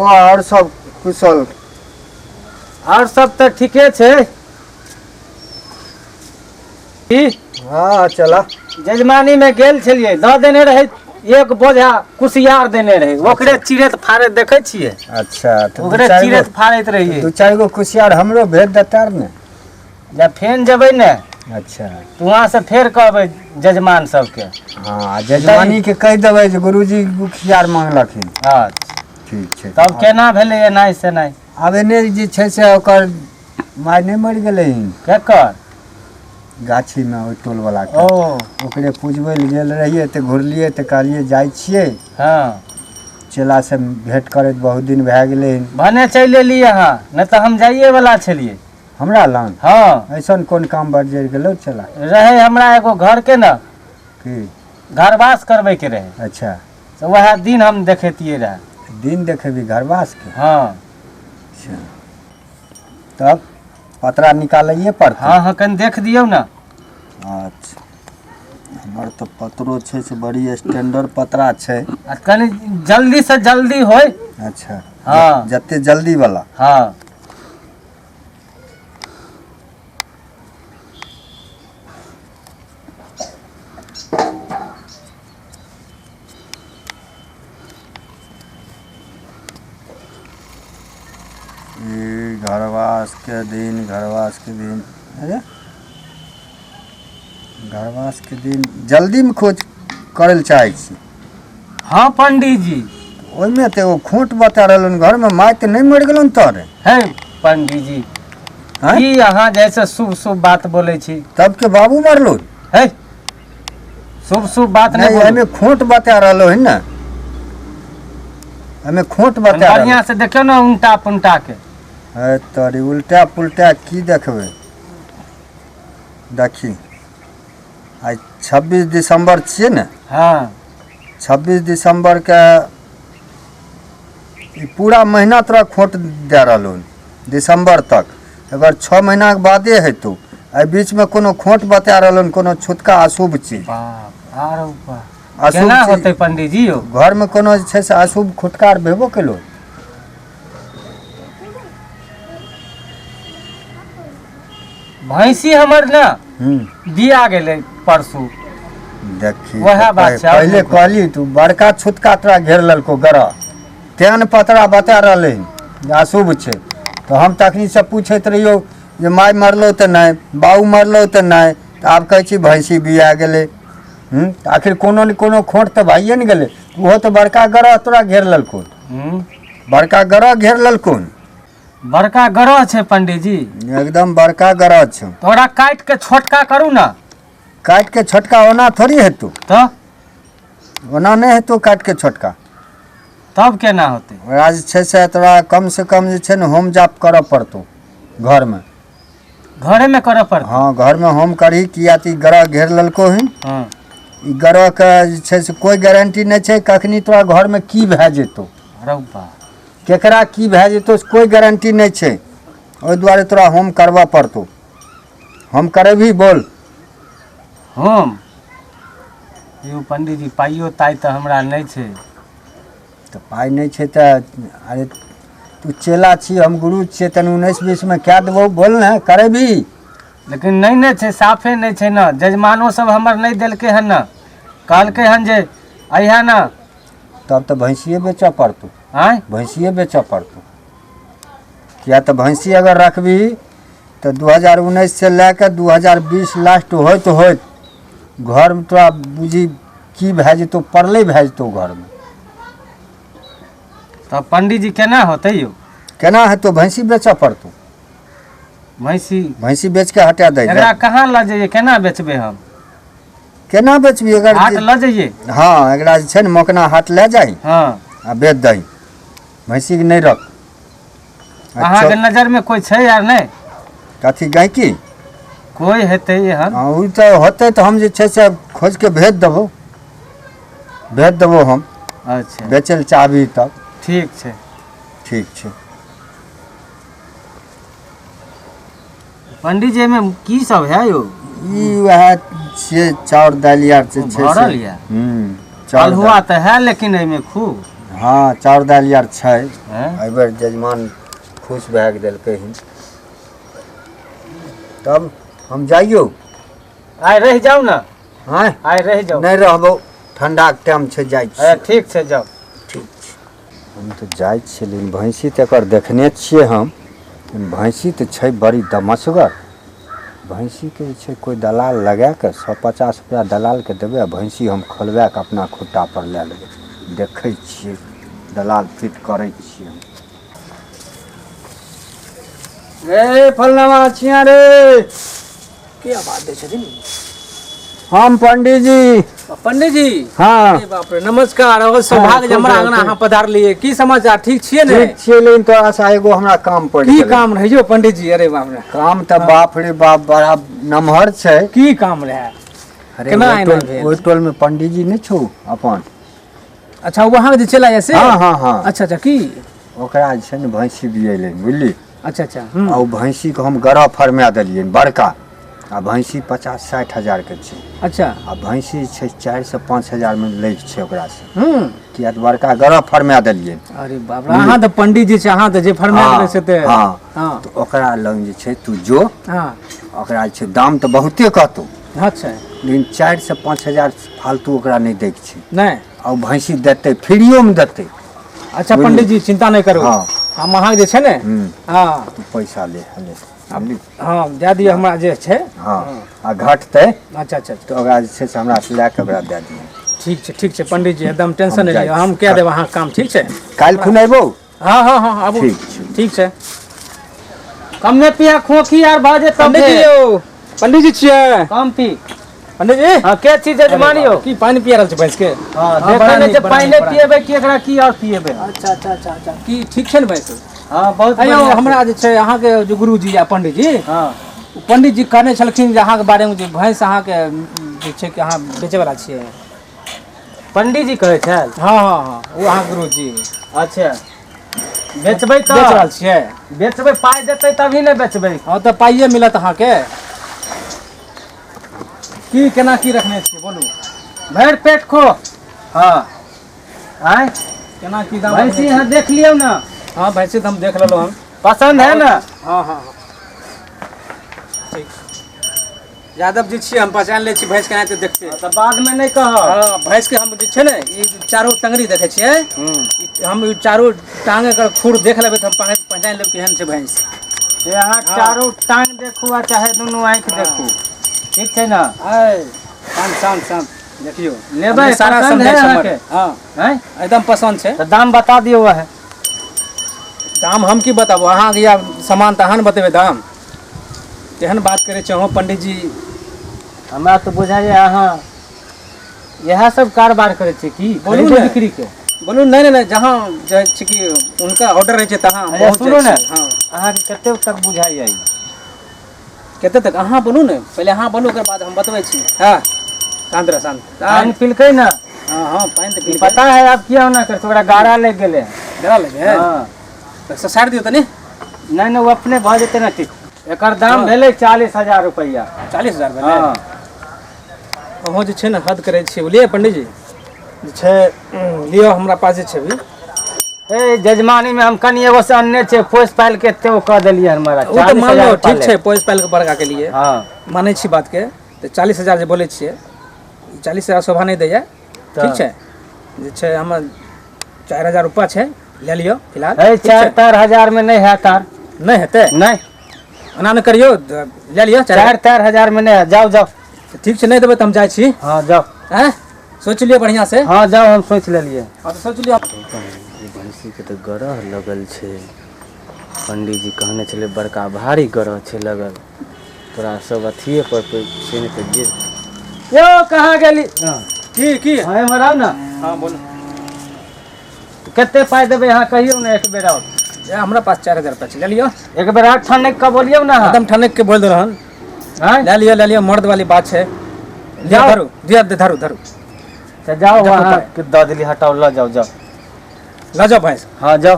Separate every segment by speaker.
Speaker 1: और सब कुशल
Speaker 2: और सब तो ठीके छे।
Speaker 1: हाँ चला
Speaker 2: जजमानी में गेल छलिए, द देने रहे एक बोझा कुसियार देने रहे, ओकरे चिरैत फाड़ैत देखे छिए।
Speaker 1: अच्छा तो
Speaker 2: ओकरे चिरैत फाड़ैत रहिए।
Speaker 1: 2-4 गो कुसियार हमरो भेज देता ने।
Speaker 2: जब फेन जबै ने
Speaker 1: अच्छा
Speaker 2: तो वहाँ से फेर कहबै जजमान सबके।
Speaker 1: हाँ जजमानी के कह देबै जे गुरुजी कुसियार मांगलखिन।
Speaker 2: हाँ
Speaker 1: ठीक छै।
Speaker 2: तब केना भेलै एनाइ से नहीं?
Speaker 1: आब एने जे छै से ओकर माय नहीं मर गेलै
Speaker 2: केकर?
Speaker 1: गाछी में ओइ टोल वाला के।
Speaker 2: ओ
Speaker 1: ओकरे पूजबै ले गेल रहिए तो घुरलिए तो कहलिए जाइ छिए।
Speaker 2: हाँ
Speaker 1: चेला से भेंट करैत बहुत दिन भए गेलै।
Speaker 2: भने चलि एली अहाँ, नहीं तो हम जाइए वाला छलिए।
Speaker 1: हमरा लंग
Speaker 2: हाँ
Speaker 1: ऐसन कोन काम बढ़ जरि गेलौ चला?
Speaker 2: रहे हमरा एगो घर के ना
Speaker 1: की
Speaker 2: घरवास करबै के रहे,
Speaker 1: अच्छा
Speaker 2: तो वह दिन हम देखतिए रहे।
Speaker 1: दिन देखेबी घरवास के?
Speaker 2: हाँ
Speaker 1: अच्छा तब पतरा निकालिए पड़तै?
Speaker 2: हाँ हाँ कनि देख दियौ ना।
Speaker 1: अच्छा हमर तो पतरो छै से बड़ी स्टैंडर्ड पतरा छै।
Speaker 2: आ कनि जल्दी से जल्दी होय।
Speaker 1: अच्छा
Speaker 2: हाँ
Speaker 1: जते जल्दी वाला।
Speaker 2: हाँ
Speaker 1: घरवास के दिन अरे घरवास के दिन जल्दी में खोज करल चाहे छी।
Speaker 2: हाँ पंडित जी
Speaker 1: ओइमे तो एगो खोट बता रहलन घर में माय तो नहीं मर गेलन तोरे?
Speaker 2: है पंडित जी
Speaker 1: हैं?
Speaker 2: की अहाँ जैसे शुभ शुभ बात बोले छी।
Speaker 1: तब के बाबू मरलो
Speaker 2: है शुभ शुभ बात नहीं
Speaker 1: नहीं
Speaker 2: बोलू।
Speaker 1: हमें खोट बता रहलो है ना, हमें खोट बता
Speaker 2: बढ़िया से देखियो ना उल्टा पुल्टा के।
Speaker 1: है तोरी उल्टा पुल्टा की देखबे? देखी आज 26 दिसंबर छिए ने।
Speaker 2: हाँ
Speaker 1: 26 दिसंबर के ई पूरा महीना तोरा खोट दे रहलो दिसंबर तक। अगर 6 महीना के बादे हेतौ एहि बीच में कोनो खोट बता रहलो कोनो छुटका अशुभ चीज।
Speaker 2: बाप आरो बाप
Speaker 1: अशुभ
Speaker 2: केना
Speaker 1: चीज
Speaker 2: होते पंडित जी यो?
Speaker 1: घर में कोनो जे छै से अशुभ खुटकार भेबो केलो?
Speaker 2: भैंसी हमर ना बिया गेले परसू।
Speaker 1: देखी
Speaker 2: वएह बात छै।
Speaker 1: पहले कहली तू बड़का छुटका तोरा घेर ललको गरा तेन पतरा बता रहले अशुभ छै। तो हम तखनी से पूछैत रहियो जे माय मरलो तो नहीं, बाबू मरलो तो नहीं, तो आब कहै छी भैंसी बिया गेले। आखिर कोनो न कोनो खोट तो भाइये न गेले। ओहो तो बड़का गरा तोरा घेर ललको, बड़का गरा घेर ललको।
Speaker 2: बड़का ग्रह छै पंडित जी,
Speaker 1: एकदम बड़का गरा छौ।
Speaker 2: तोरा काट के छोटका करू ना।
Speaker 1: काट के छोटका ओना थोड़ी हेतौ,
Speaker 2: तो
Speaker 1: ओना नहीं हेतौ काट के छोटका।
Speaker 2: तब केना होते?
Speaker 1: ओकरा जे छै से तोरा कम से कम जे छै ने होम जाप करऽ पड़तौ घर में।
Speaker 2: घरे में करे पड़त?
Speaker 1: हाँ घर में होम करही, किया कि ग्रह घेर ललको हिन।
Speaker 2: हाँ
Speaker 1: ई ग्रह के जे छै से कोई गारंटी नहीं छै कखनी तोरा घर में की भए जेतौ,
Speaker 2: अरे बाप
Speaker 1: केकरा की भए जेतौ से कोई गारंटी नहीं छै। ओहि दुआरे तोरा होम करबऽ पड़तौ। होम करेबही बोल?
Speaker 2: हम यौ पंडित जी पाइयो ताइ तो हमरा नहीं छै।
Speaker 1: तो पाइ नहीं छै तो अरे तू चेला छी हम गुरु छियै, तनी 19-20 में क्या देबो बोल ना करेबही?
Speaker 2: लेकिन नहीं ने छै, साफे नहीं छै ना। जजमानो सब हमर नहीं देलके हन ना, कहलके हन जे अइहा ना।
Speaker 1: तब तो भैंसिए बेचऽ पड़तौ।
Speaker 2: आय
Speaker 1: भैंसिए बेचऽ पड़तौ, किया तो भैंसी अगर रखबी तो 2019 से लेकर 2020 लास्ट होइत घर में तोरा बुझी की भए जेतौ, परले भए जेतौ घर में।
Speaker 2: तब पंडित जी केना होते यो?
Speaker 1: केना हेतौ? भैंसी बेचऽ पड़तौ।
Speaker 2: भैंसी
Speaker 1: बेच के हटा दे।
Speaker 2: एकरा कहाँ ल जाइए, केना बेचबे हम?
Speaker 1: केना बेचबी? अगर
Speaker 2: हाट ल जाइए?
Speaker 1: हाँ एकरा जे छै ने मोकना हाट ले जाही
Speaker 2: हाँ
Speaker 1: आ बेच दही। भैंसी के नहीं रख।
Speaker 2: अहाँ के नजर में कोई छै यार नहीं?
Speaker 1: कथी गायकी
Speaker 2: कोई हेते एहन?
Speaker 1: हाँ उ तो होते तो हम जे छै से खोज के भेज देबो हम।
Speaker 2: अच्छा
Speaker 1: बेचल चाहबी तब
Speaker 2: ठीक छै।
Speaker 1: ठीक छै।
Speaker 2: पंडित जी में की सब है यो?
Speaker 1: ई वह चाउर दालि आर छै
Speaker 2: भरल या?
Speaker 1: चाउर
Speaker 2: हुआ तो है लेकिन एमे खूब।
Speaker 1: हाँ चाउर दालि आर छै।
Speaker 2: हैं?
Speaker 1: एहि बेर जजमान खुश भए देलकै हन। तब हम जाइयो।
Speaker 2: आइ रह जाओ ना।
Speaker 1: हाँ
Speaker 2: आइ रह जाओ।
Speaker 1: नहीं रहबो, ठंडाके टाइम छै, जाइ छी।
Speaker 2: ठीक छै जाओ।
Speaker 1: ठीक छै। हम तऽ जाइ छियै, लेकिन भैंसी तऽ एकर देखने छियै हम। भैंसी तऽ छै बड़ी दमसगर। भैंसीके जे छै कोइ दलाल लगाके 150 रुपया दलालके देबै, आ भैंसी हम खोलबाके अपना खुट्टापर लए लेबै। देखै छियै दलाल फिट करै छियै हम।
Speaker 2: ए फलनामा छिया रे।
Speaker 3: क्या बात है छथिन?
Speaker 1: हम पंडित जी।
Speaker 3: पंडित जी।
Speaker 1: हाँ
Speaker 3: अरे बाप रे, नमस्कार। और सौभाग्य जे हमरा अंगना अहाँ पधारलिए। की समाचार, ठीक छियै ने?
Speaker 1: ठीक छियै, लेकिन तोरा सा एगो हमरा काम पड़ि
Speaker 3: की
Speaker 1: गेलै।
Speaker 3: काम रहियो पंडित जी? अरे बाप रे,
Speaker 1: काम तऽ बाप रे बाप बड़ा नमहर छै।
Speaker 3: की काम रहे?
Speaker 1: अरे
Speaker 3: केना
Speaker 1: ओहि
Speaker 3: एना
Speaker 1: टोल-
Speaker 3: भेल?
Speaker 1: ओहि टोल में पंडित जी नहीं छौ अपन।
Speaker 3: अच्छा वहाँ जे चला से?
Speaker 1: हाँ हाँ हाँ।
Speaker 3: अच्छा अच्छा, की?
Speaker 1: ओकरा जे छै ने भैंसी बिएलै, बुझली।
Speaker 3: अच्छा अच्छा।
Speaker 1: आ ओ भैंसी के हम गरह फरमा देलियै बड़का। आ भैंसी 50-60 हजार के छै।
Speaker 3: अच्छा।
Speaker 1: आ भैंसी जे छै 4 से 5 हजार में लै के छै ओकरा से। किया तऽ बड़का गरह फरमा देलियै।
Speaker 3: अरे बाप रे, अहाँ तऽ पंडित जी छै, अहाँ तऽ जे फरमाए देबै से तऽ।
Speaker 1: हाँ
Speaker 3: हाँ
Speaker 1: तो ओकरा लग जे छै तू जो।
Speaker 3: हाँ।
Speaker 1: ओकरा जे छै दाम तऽ बहुते कहतौ,
Speaker 3: अच्छा।
Speaker 1: लेकिन 4 से 5 हजार फालतू ओकरा नहीं दै के छै।
Speaker 3: नहीं।
Speaker 1: आ ओ भैंसी देतै, फ्रीओ में देतै।
Speaker 3: अच्छा पंडित जी चिंता नहीं करू।
Speaker 1: हाँ।
Speaker 3: हम अहाँ जे छै ने। हाँ
Speaker 1: तू पैसा ले ले।
Speaker 3: हाँ, दे दिअ हमरा जे छै।
Speaker 1: हाँ आ घटतै
Speaker 3: अच्छा अच्छा।
Speaker 1: तो ओकरा जे छै से हमरा से लए के ओकरा दए दियौ।
Speaker 3: ठीक छै पंडित जी, एकदम टेंशन
Speaker 1: हम
Speaker 3: नहीं
Speaker 1: जाइ
Speaker 3: लिअ,
Speaker 1: छी।
Speaker 3: हम कह देब अहाँ काम, ठीक छै?
Speaker 1: काल्हि खुन अयबौ।
Speaker 3: हाँ हाँ हाँ आबू।
Speaker 1: ठीक छै।
Speaker 3: ठीक छै।
Speaker 2: कम में पिया खोखी यार बाजे तब
Speaker 3: पंडित जी यौ, पंडित जी छियै?
Speaker 2: कम पी।
Speaker 3: पंडित जी।
Speaker 2: हाँ के चीज जजमानी हो?
Speaker 3: की पानी पिया रहल छै भैंस के?
Speaker 2: हाँ
Speaker 3: बड़ा
Speaker 2: देखै ने
Speaker 3: नीक,
Speaker 2: जे
Speaker 3: बड़ा
Speaker 2: पहले
Speaker 3: नीक, बड़ा
Speaker 2: पिएबै कि एकरा की और पिएबै।
Speaker 3: अच्छा अच्छा अच्छा अच्छा। की ठीक छै ने भैंस?
Speaker 2: हाँ बहुत
Speaker 3: अयो
Speaker 2: बढ़िया
Speaker 3: हमरा जे छै अहाँ के जो गुरु जी या पंडित जी,
Speaker 2: हाँ
Speaker 3: पंडित जी कहने छलखिन जे अहाँ के बारे में जे भैंस अहाँ के जे छै कि अहाँ बेचे वाला छियै।
Speaker 2: पंडित जी कहै छै।
Speaker 3: हाँ हाँ हाँ, वो अहाँ गुरु जी।
Speaker 2: अच्छा बेचबै
Speaker 3: बेच रहल
Speaker 2: तऽ
Speaker 3: छियै?
Speaker 2: बेचबै, पाइ देतै तभी ने बेचबै।
Speaker 3: हाँ तो पाइए मिलत अहाँ के। की केना की रखने छियै बोलू?
Speaker 2: भरि पेट खो। हाँ आय
Speaker 3: केना की दाम
Speaker 2: भैंसी
Speaker 3: रखने
Speaker 2: यहाँ
Speaker 3: छियै?
Speaker 2: देख लियौ ना,
Speaker 3: हाँ भैंसी तो हम देख लेलो हम।
Speaker 2: पसंद है ना?
Speaker 3: हाँ हाँ हाँ। ठीक। यादव जी छियै, हम पहचान ले छी भैंस केना देखते।
Speaker 2: तऽ बाद में नहीं कहब।
Speaker 3: हाँ भैंस के हम जे छै ने ई चारो टंगरी देखे छियै। हम ई चारो टांग एकर खुर देख लेबै तऽ हम पहचान लेब केहन छै भैंस।
Speaker 2: से अहाँ चारू टांग देखू आ चाहे दुनू आँखि देखू, ठीक छै ना?
Speaker 3: आय शांत शांत शांत देखियो।
Speaker 2: लेबै,
Speaker 3: हमरे सारा
Speaker 2: पसंद
Speaker 3: समझै
Speaker 2: है
Speaker 3: छै
Speaker 2: अहाँके?
Speaker 3: हमर। हाँ
Speaker 2: हैं
Speaker 3: एकदम पसंद छै।
Speaker 2: तऽ दाम बता दियौ वह।
Speaker 3: दाम हम की बताबू, अहाँ के या सामान तऽ अहाँ ने बतेबै दाम। केहन बात करे छै अहाँ पंडित जी?
Speaker 2: हमरा तऽ बुझाइए अहाँ इएह सब कारोबार करै छी की?
Speaker 3: बोलू
Speaker 2: खरीदो
Speaker 3: ने।
Speaker 2: बिक्री के?
Speaker 3: बोलू नहीं नहीं, जहाँ जे छै कि उनका ऑर्डर रहे छै तहाँ
Speaker 2: अरे
Speaker 3: पहुँच
Speaker 2: सुनू
Speaker 3: जाइ
Speaker 2: ने,
Speaker 3: छै। हाँ
Speaker 2: अहाँके कतेक तक बुझाइए ई?
Speaker 3: कते तक अहाँ बोलू ने, पहले अहाँ बोलू ओकर बाद हम बतबै छी। हाँ शांत रह शांत।
Speaker 2: पानि पिलकै ना?
Speaker 3: हाँ हाँ पानि तऽ पी
Speaker 2: पता है आप किया ना करते, ओकरा गाड़ा लग गेले।
Speaker 3: डरा लगे
Speaker 2: हाँ
Speaker 3: तो साइड दियो तनी।
Speaker 2: नहीं नहीं, वो अपने भऽ जेतै ना ठीक। एकर दाम
Speaker 3: हाँ।
Speaker 2: भेलै 40,000 रुपैया।
Speaker 3: 40,000 भेलै?
Speaker 2: हाँ
Speaker 3: अहाँ जे छै ने हद करै छियै, बुझलियै पंडित जी? जे छै लियो हमरा पास जे छै अभी।
Speaker 2: ए जजमानी में हम कनी एगो से अन्ने छै, पोस पाल के एते कह देलियै हमरा।
Speaker 3: ओ तऽ मान लो
Speaker 2: 40,000
Speaker 3: ठीक छै, पोस पाल के बड़का के लिए
Speaker 2: हाँ
Speaker 3: मानै छी बात के। तऽ 40,000 जे बोलै छियै, 40,000 शोभा नहीं दैया, ठीक छै? जे छै हमर 4,000 रुपया छै, ले लियो फिलहाल।
Speaker 2: है।
Speaker 3: ठीक छै?
Speaker 2: 4-4 में नहीं है तार।
Speaker 3: नहीं हेतै?
Speaker 2: नहीं,
Speaker 3: एना नहीं करियो, ले लियो
Speaker 2: 4-4 हजार में नहीं है। जाओ जाओ।
Speaker 3: ठीक छै, नहीं देबै तऽ हम जाइ छी।
Speaker 2: हाँ जाओ।
Speaker 3: हैं सोच लियो बढ़िया से।
Speaker 2: हाँ जाओ, हम सोच लेलिए।
Speaker 3: हाँ तो सोच लियो।
Speaker 4: भैंसी के तो गरह लगल छै। पंडित जी कहने छले बड़का भारी गरह छै लगल। तोरा सब अथिए पर से नहीं तो गिर।
Speaker 2: यो कहाँ गेली?
Speaker 3: की
Speaker 2: हाँ एमहर आउ ना।
Speaker 3: हाँ बोलू।
Speaker 2: कते पाई देबै अहाँ कहियो ना एक बेर और।
Speaker 3: ये हमरा पास 4,000 रुपया छै, ले लियो।
Speaker 2: एक बेर आठ ठनक के बोलियौ ना अहाँ।
Speaker 3: एकदम ठनक के बोल दो रहन।
Speaker 2: हैं?
Speaker 3: ले लियो, मर्द वाली बात है। लियो,
Speaker 2: जाओ।
Speaker 3: धरू दिया, धरू धरू।
Speaker 2: तो जाओ
Speaker 3: देखो
Speaker 2: वहाँ
Speaker 3: पाई।
Speaker 2: के दऽ देली, हटाओ ल जाओ जाओ।
Speaker 3: ला जाओ भैंस।
Speaker 2: हाँ जाओ।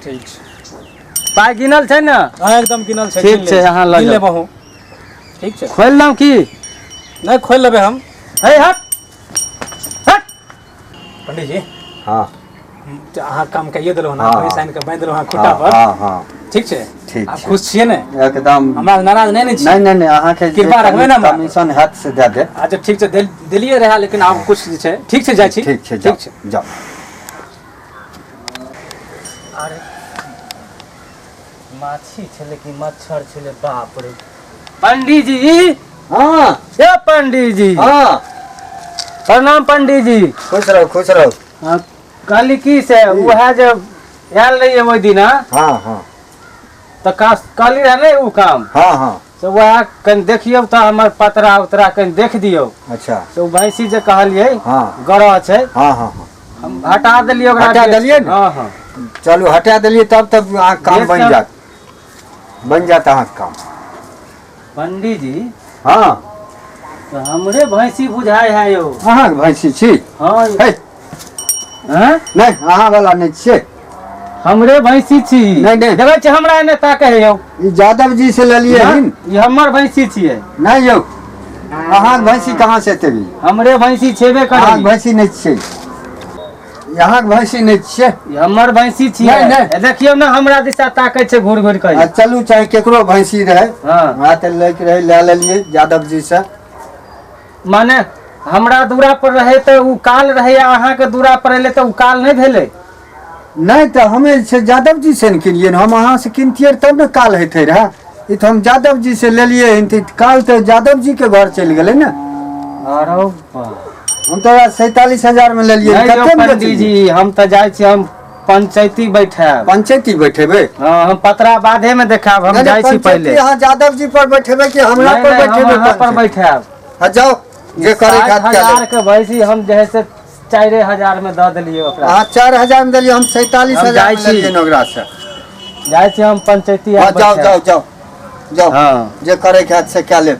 Speaker 3: ठीक छै।
Speaker 2: पाई गिनल छै ना?
Speaker 3: हाँ एकदम गिनल छै।
Speaker 2: ठीक
Speaker 3: गिन
Speaker 2: छै,
Speaker 3: लेब।
Speaker 2: अहाँ लऽ
Speaker 3: गिन
Speaker 2: जाओ।
Speaker 3: लेब अहूँ। ठीक छै,
Speaker 2: खोल लऊं की?
Speaker 3: नहीं खोल लेबै हम।
Speaker 2: है हट हट।
Speaker 3: पंडित जी
Speaker 1: हाँ
Speaker 3: अहाँ काम कहिए देलहुँ ना,
Speaker 1: हाँ।
Speaker 3: वही साइन के बांधि देलहुँ अहाँ खुट्टा
Speaker 1: हाँ
Speaker 3: पर,
Speaker 1: हाँ हाँ
Speaker 3: ठीक छै?
Speaker 1: ठीक
Speaker 3: आप
Speaker 1: छै
Speaker 3: खुश छियै ने?
Speaker 1: एकदम।
Speaker 3: हमरा नाराज नहीं छी?
Speaker 1: नहीं नहीं नहीं, अहाँके
Speaker 3: कृपा रखबै ने हमरा?
Speaker 1: कमीशन हाथ से दे दे।
Speaker 3: अच्छा ठीक छै, देलियै रहे, लेकिन आब कुछ जे छै ठीक छै, जाइ छी।
Speaker 1: ठीक छै,
Speaker 3: ठीक छै।
Speaker 1: जाओ।
Speaker 4: अरे माछी छलै कि मच्छर छलै, बाप रे।
Speaker 2: पंडित जी,
Speaker 1: हाँ
Speaker 2: ए पंडित जी,
Speaker 1: हाँ,
Speaker 2: प्रणाम पंडित जी।
Speaker 1: खुश रहो खुश रहो।
Speaker 2: कहली की से वह जब आयल रहिए ओहि दिन
Speaker 1: हाँ हाँ
Speaker 2: तो कहली रहे नहीं उ काम,
Speaker 1: हाँ हाँ,
Speaker 2: तो वह कहीं देखियो तो हमार पतरा उतरा कहीं देख दियो।
Speaker 1: अच्छा
Speaker 2: तो भैंसी जे कहलिए
Speaker 1: हाँ
Speaker 2: गरह छै,
Speaker 1: हाँ हाँ हाँ,
Speaker 2: हम हटा दिलिए ओकरा।
Speaker 1: हटा देलियै ने?
Speaker 2: हाँ हाँ।
Speaker 1: चलू हटा देलिए, तब तब अहाँके काम
Speaker 2: बेच
Speaker 1: बन
Speaker 2: कऽ-
Speaker 1: जात अहाँके काम।
Speaker 2: पंडित जी,
Speaker 1: हाँ,
Speaker 2: तो हमरे भैंसी बुझाय है यो।
Speaker 1: अहाँके भैंसी छी?
Speaker 2: हाँ
Speaker 1: हे,
Speaker 2: हैं?
Speaker 1: नहीं अहाँ वाला नहीं छियै।
Speaker 2: हमरे भैंसी छी।
Speaker 1: नहीं, नहीं।
Speaker 2: देखे छै हमरा एने ताके है यो।
Speaker 1: ई यादव जी से लेलिए हन?
Speaker 2: ई हमर भैंसी छियै।
Speaker 1: नहीं यौ, अहाँके भैंसी कहाँ से एतै?
Speaker 2: हमरे भैंसी छेबे
Speaker 1: अहाँके
Speaker 2: करी।
Speaker 1: भैंसी नहीं छियै, अहाँके भैंसी नहीं छियै।
Speaker 2: ई हमर भैंसी छियै।
Speaker 1: नहीं, नहीं।
Speaker 2: ए, देखियो ना हमरा दिशा ताकै छै घूर घूर
Speaker 1: आ
Speaker 2: के।
Speaker 1: चलू चाहे केकरो भैंसी रहे,
Speaker 2: हाँ।
Speaker 1: वहाँ तऽ लैके रहे, ले लेलिए यादव जी से।
Speaker 2: माने हमरा दूरा पर रहे तो उ काल रहे, अहाँ के दूरा पर एले तो उ काल नहीं भेले।
Speaker 1: नहीं तो हमें से यादव जी से न किनिए, हम अहाँ से किनतियै तब न काल हेतै रहे। ई तो हम यादव जी से लेलिए हन, तऽ काल तो यादव जी के घर चलि गेलै ने।
Speaker 2: अरे वाह।
Speaker 1: हम तो 47,000 में लेलिए।
Speaker 2: नहीं
Speaker 1: कते
Speaker 2: यौ
Speaker 1: में
Speaker 2: पंडित
Speaker 1: बेचलियै?
Speaker 2: जी, हम तो जाय छी, हम पंचायती बैठाब।
Speaker 1: पंचायती बैठेबै?
Speaker 2: हाँ, हम पतरा बाधे में देखाब, हम
Speaker 1: नहीं,
Speaker 2: जाय छी
Speaker 1: पंचायती
Speaker 2: पहले।
Speaker 1: अहाँ यादव जी पर बैठेबै कि हमरा
Speaker 2: नहीं,
Speaker 1: पर
Speaker 2: नहीं, हम
Speaker 1: बैठेबै?
Speaker 2: अहाँ पर
Speaker 1: पंचायती?
Speaker 2: बैठाब।
Speaker 1: हाँ, जाओ जे करे
Speaker 2: 60,000 के भैंसी हम जैसे 4,000 में दे दिलिए ओकरा।
Speaker 1: अहाँ 4,000 में देलिए, हम 47,000
Speaker 2: जाय
Speaker 1: में
Speaker 2: छी।
Speaker 1: लेलिए ओकरा से।
Speaker 2: जाय छी हम पंचायती।
Speaker 1: हाँ,
Speaker 2: आब
Speaker 1: जाओ
Speaker 2: बैठाब।
Speaker 1: जाओ जाओ जाओ,
Speaker 2: हाँ।
Speaker 1: जे करे के हाथ से क्या ले।